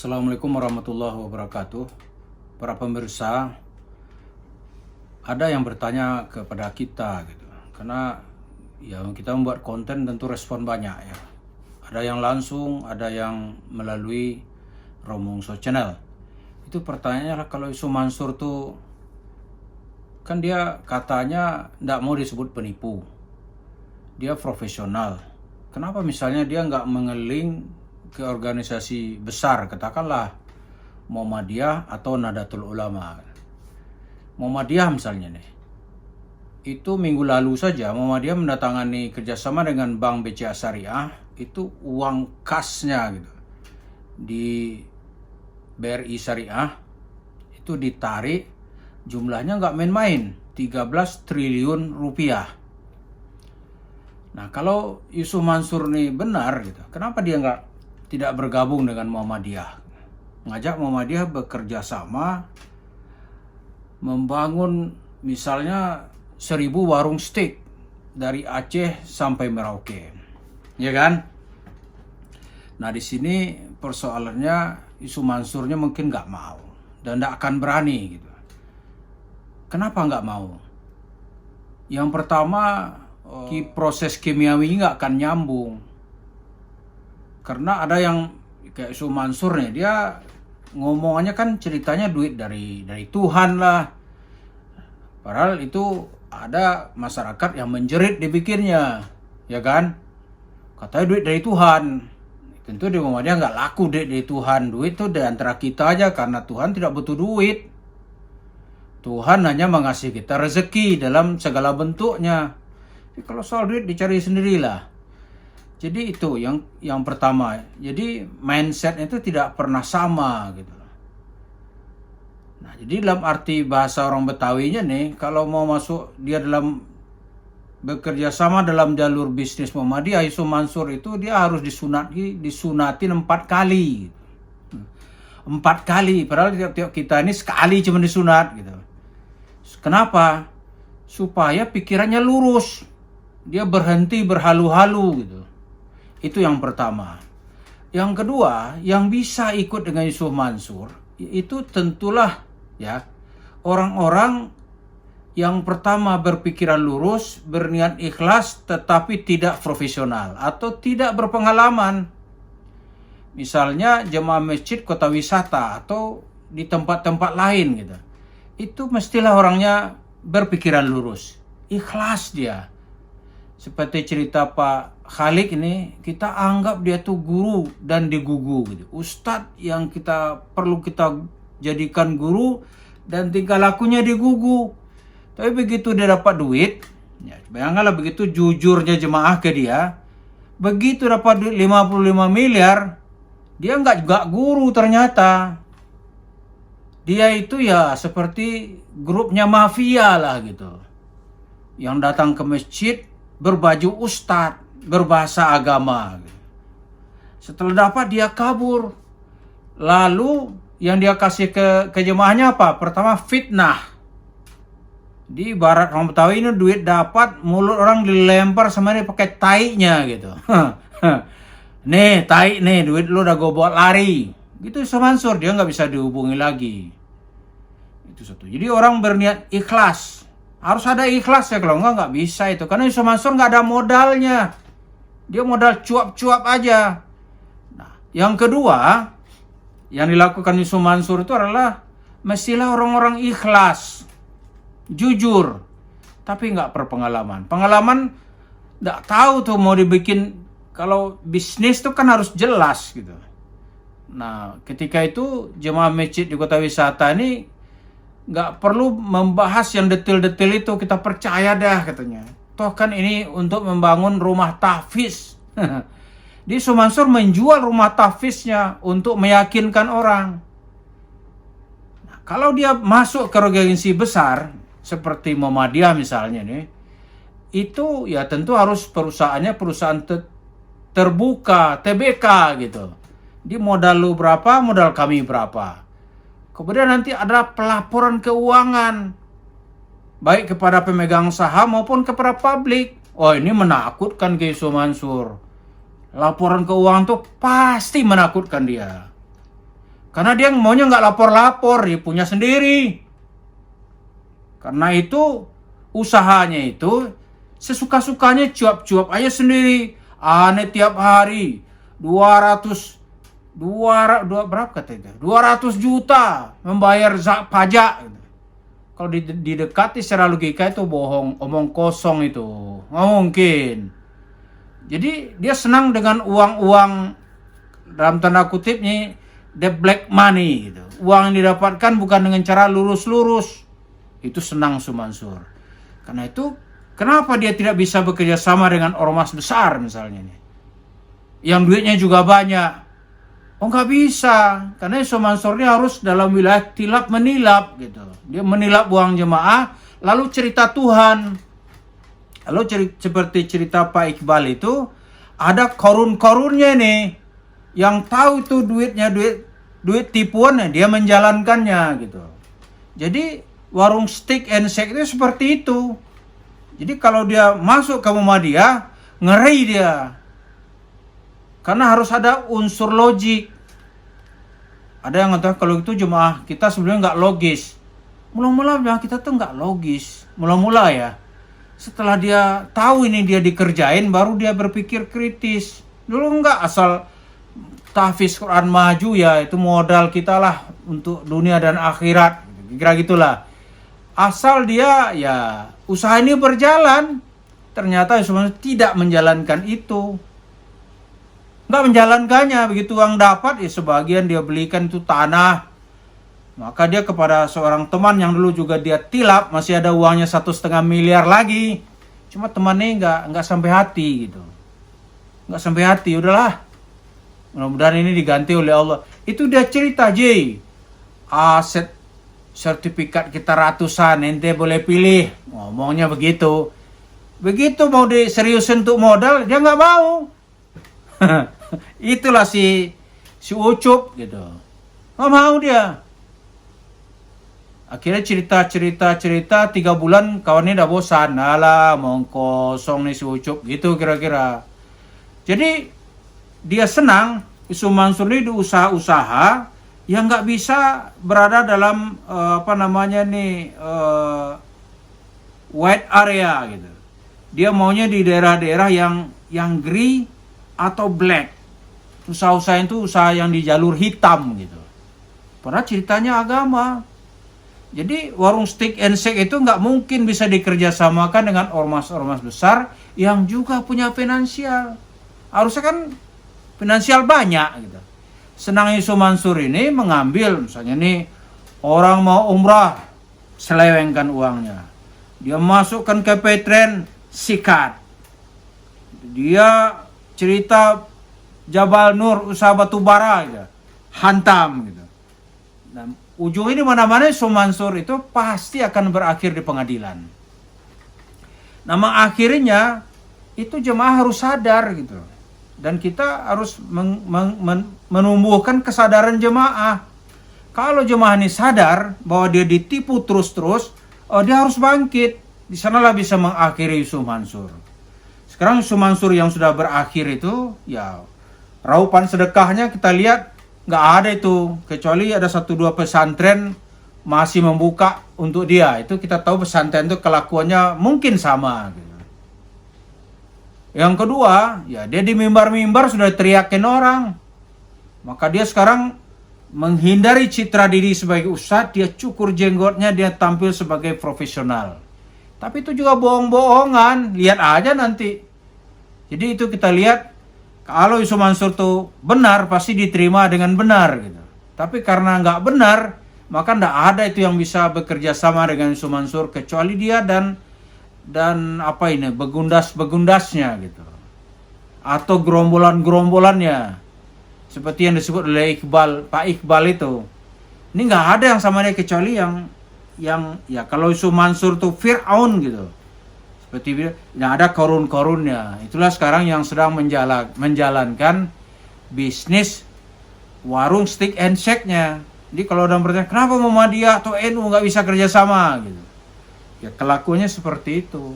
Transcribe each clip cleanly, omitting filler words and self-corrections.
Assalamualaikum warahmatullahi wabarakatuh. Para pemirsa, ada yang bertanya kepada kita gitu. Karena ya kita membuat konten tentu respon banyak ya. Ada yang langsung, ada yang melalui Romongso Channel. Itu pertanyaannya lah, kalau Yusuf Mansur tuh kan dia katanya tidak mau disebut penipu. Dia profesional. Kenapa misalnya dia nggak mengeling ke organisasi besar, katakanlah Muhammadiyah atau Nahdlatul Ulama. Muhammadiyah misalnya nih, itu minggu lalu saja Muhammadiyah mendatangani kerjasama dengan Bank BCA Syariah, itu uang kasnya gitu di BRI Syariah itu ditarik, jumlahnya nggak main-main, 13 triliun rupiah. Nah, kalau Yusuf Mansur nih benar gitu, kenapa dia tidak bergabung dengan Muhammadiyah? Ngajak Muhammadiyah bekerja sama membangun misalnya 1000 warung steak dari Aceh sampai Merauke, ya kan? Nah, di sini persoalannya Yusuf Mansurnya mungkin nggak mau dan nggak akan berani gitu. Kenapa nggak mau? Yang pertama, proses kimiawi nggak akan nyambung. Karena ada yang kayak Yusuf Mansur nih, dia ngomongannya kan ceritanya duit dari Tuhan lah. Padahal itu ada masyarakat yang menjerit dipikirnya, ya kan? Katanya duit dari Tuhan. Tentu di Muhammadiyah nggak laku duit dari Tuhan. Duit itu di antara kita aja, karena Tuhan tidak butuh duit. Tuhan hanya mengasihi kita rezeki dalam segala bentuknya. Tapi kalau soal duit dicari sendirilah. Jadi itu yang pertama. Jadi mindset itu tidak pernah sama gitu. Nah, jadi dalam arti bahasa orang Betawinya nih, kalau mau masuk dia dalam bekerja sama dalam jalur bisnis Muhammadiyah, Yusuf Mansur itu dia harus disunatin 4 kali. 4 kali, padahal tiap kita ini sekali cuma disunat gitu. Kenapa? Supaya pikirannya lurus. Dia berhenti berhalu-halu gitu. Itu yang pertama. Yang kedua, yang bisa ikut dengan Yusuf Mansur itu tentulah ya orang-orang yang pertama berpikiran lurus, berniat ikhlas, tetapi tidak profesional atau tidak berpengalaman. Misalnya jemaah masjid kota wisata atau di tempat-tempat lain gitu. Itu mestilah orangnya berpikiran lurus, ikhlas dia. Seperti cerita Pak Khalik ini, kita anggap dia tuh guru dan digugu gitu. Ustadz yang perlu kita jadikan guru dan tingkah lakunya digugu. Tapi begitu dia dapat duit, ya bayangkanlah begitu jujurnya jemaah ke dia, begitu dapat duit 55 miliar, dia nggak guru ternyata. Dia itu ya seperti grupnya mafia lah gitu. Yang datang ke masjid berbaju ustadz, berbahasa agama. Setelah dapat dia kabur. Lalu yang dia kasih ke jemaahnya apa? Pertama fitnah. Di barat orang Betawi ini duit dapat, mulut orang dilempar sama dia pakai tainya gitu. Nih tai nih, duit lu udah gue bawa lari. Gitu Yusuf Mansur, dia nggak bisa dihubungi lagi. Itu satu. Jadi orang berniat ikhlas. Harus ada ikhlas ya, kalau nggak bisa itu. Karena Yusuf Mansur nggak ada modalnya. Dia modal cuap-cuap aja. Nah, yang kedua, yang dilakukan Yusuf Mansur itu adalah mestilah orang-orang ikhlas. Jujur. Tapi nggak berpengalaman. Pengalaman nggak tahu tuh mau dibikin. Kalau bisnis tuh kan harus jelas gitu. Nah, ketika itu jemaah masjid di kota wisata ini nggak perlu membahas yang detail-detail itu, kita percaya dah katanya. Toh kan ini untuk membangun rumah tahfiz. Di Yusuf Mansur menjual rumah tahfiznya untuk meyakinkan orang. Nah, kalau dia masuk ke organisasi besar seperti Muhammadiyah misalnya nih, itu ya tentu harus perusahaannya perusahaan terbuka, TBK gitu. Di modal lu berapa, modal kami berapa. Kemudian nanti ada pelaporan keuangan, baik kepada pemegang saham maupun kepada publik. Oh, ini menakutkan ke Yusuf Mansur. Laporan keuangan tuh pasti menakutkan dia. Karena dia maunya nggak lapor-lapor, dia punya sendiri. Karena itu usahanya itu sesuka-sukanya cuap-cuap aja sendiri. Aneh tiap hari 200 berapa kata itu? 200 juta membayar pajak. Kalau didekati secara logika itu bohong, omong kosong itu. Nggak mungkin. Jadi dia senang dengan uang-uang dalam tanda kutip nih, the black money gitu. Uang yang didapatkan bukan dengan cara lurus-lurus. Itu senang Sumansur. Karena itu kenapa dia tidak bisa bekerja sama dengan ormas besar misalnya nih, yang duitnya juga banyak? Oh nggak bisa, karena Sumansur ini harus dalam wilayah tilap menilap gitu. Dia menilap uang jemaah, lalu cerita Tuhan. Lalu seperti cerita Pak Iqbal itu, ada korun-korunnya nih, yang tahu itu duitnya duit tipuan, dia menjalankannya gitu. Jadi warung steak and shake itu seperti itu. Jadi kalau dia masuk ke Muhammadiyah, ngeri dia. Karena harus ada unsur logik. Ada yang ngatakan kalau itu jemaah kita sebenarnya nggak logis. Mula-mula jemaah kita tuh nggak logis. Mula-mula ya. Setelah dia tahu ini dia dikerjain, baru dia berpikir kritis. Dulu nggak asal tahfiz Quran maju ya, itu modal kita lah untuk dunia dan akhirat. Kira gitulah. Asal dia ya usaha ini berjalan, ternyata sebenarnya tidak menjalankan itu. Nggak menjalankannya, begitu uang dapat ya sebagian dia belikan itu tanah. Maka dia kepada seorang teman yang dulu juga dia tilap, masih ada uangnya 1,5 miliar lagi. Cuma temannya nggak sampai hati gitu. Nggak sampai hati, udahlah. Mudah-mudahan ini diganti oleh Allah. Itu dia cerita, J. Aset sertifikat kita ratusan, ente boleh pilih. Ngomongnya begitu. Begitu mau diseriusin untuk modal, dia nggak mau. Itulah si Ucup gitu. Nggak mau dia. Akhirnya cerita 3 bulan kawannya udah bosan. Alah, mau kosong nih si Ucup. Gitu kira-kira. Jadi dia senang Sumansur ini di usaha-usaha yang nggak bisa berada dalam white area gitu. Dia maunya di daerah-daerah yang gray atau black. Usaha-usaha itu usaha yang di jalur hitam gitu. Padahal ceritanya agama. Jadi warung steak and shake itu nggak mungkin bisa dikerjasamakan dengan ormas-ormas besar yang juga punya finansial. Harusnya kan finansial banyak gitu. Senangnya Sumansur ini mengambil, misalnya nih orang mau umrah, selewengkan uangnya. Dia masukkan ke Petren, sikat. Dia cerita Jabal Nur, usaha batu bara, gitu. Hantam gitu. Dan ujung ini mana-mana Sumansur itu pasti akan berakhir di pengadilan. Nah, akhirnya itu jemaah harus sadar gitu. Dan kita harus menumbuhkan kesadaran jemaah. Kalau jemaah ini sadar bahwa dia ditipu terus-terus, dia harus bangkit. Di sanalah bisa mengakhiri Sumansur. Sekarang Sumansur yang sudah berakhir itu, ya raupan sedekahnya kita lihat nggak ada itu, kecuali ada 1-2 pesantren masih membuka untuk dia. Itu kita tahu pesantren itu kelakuannya mungkin sama. Gitu. Yang kedua, ya dia di mimbar-mimbar sudah teriakin orang. Maka dia sekarang menghindari citra diri sebagai ustadz, dia cukur jenggotnya, dia tampil sebagai profesional. Tapi itu juga bohong-bohongan, lihat aja nanti. Jadi itu kita lihat, kalau Sumansur itu benar, pasti diterima dengan benar gitu. Tapi karena nggak benar, maka nggak ada itu yang bisa bekerja sama dengan Sumansur, kecuali dia dan begundas-begundasnya gitu. Atau gerombolan-gerombolannya. Seperti yang disebut oleh Pak Iqbal itu. Ini nggak ada yang sama dia kecuali yang ya kalau Sumansur tuh Fir'aun gitu. Seperti yang ada korun-korunnya. Itulah sekarang yang sedang menjalankan bisnis warung steak and shake-nya. Jadi kalau orang bertanya, kenapa Muhammadiyah atau NU nggak bisa kerjasama gitu. Ya kelakuannya seperti itu.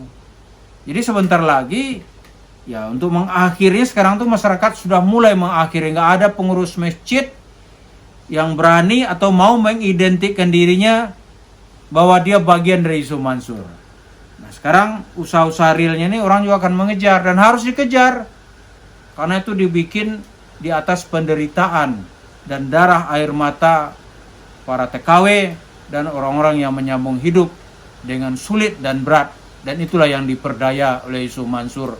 Jadi sebentar lagi ya untuk mengakhirinya sekarang tuh masyarakat sudah mulai mengakhiri. Nggak ada pengurus masjid yang berani atau mau mengidentikan dirinya bahwa dia bagian dari Yusuf Mansur. Nah, sekarang usaha-usaha realnya ini orang juga akan mengejar dan harus dikejar. Karena itu dibikin di atas penderitaan dan darah air mata para TKW dan orang-orang yang menyambung hidup dengan sulit dan berat. Dan itulah yang diperdaya oleh Yusuf Mansur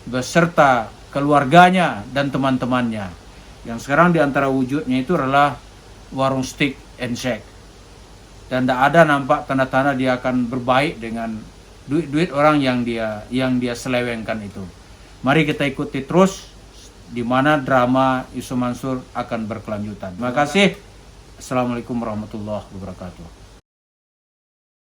beserta keluarganya dan teman-temannya. Yang sekarang di antara wujudnya itu adalah warung steak and shake. Dan tidak ada nampak tanda-tanda dia akan berbaik dengan duit-duit orang yang dia selewengkan itu. Mari kita ikuti terus di mana drama Yusuf Mansur akan berkelanjutan. Terima kasih. Assalamualaikum warahmatullahi wabarakatuh.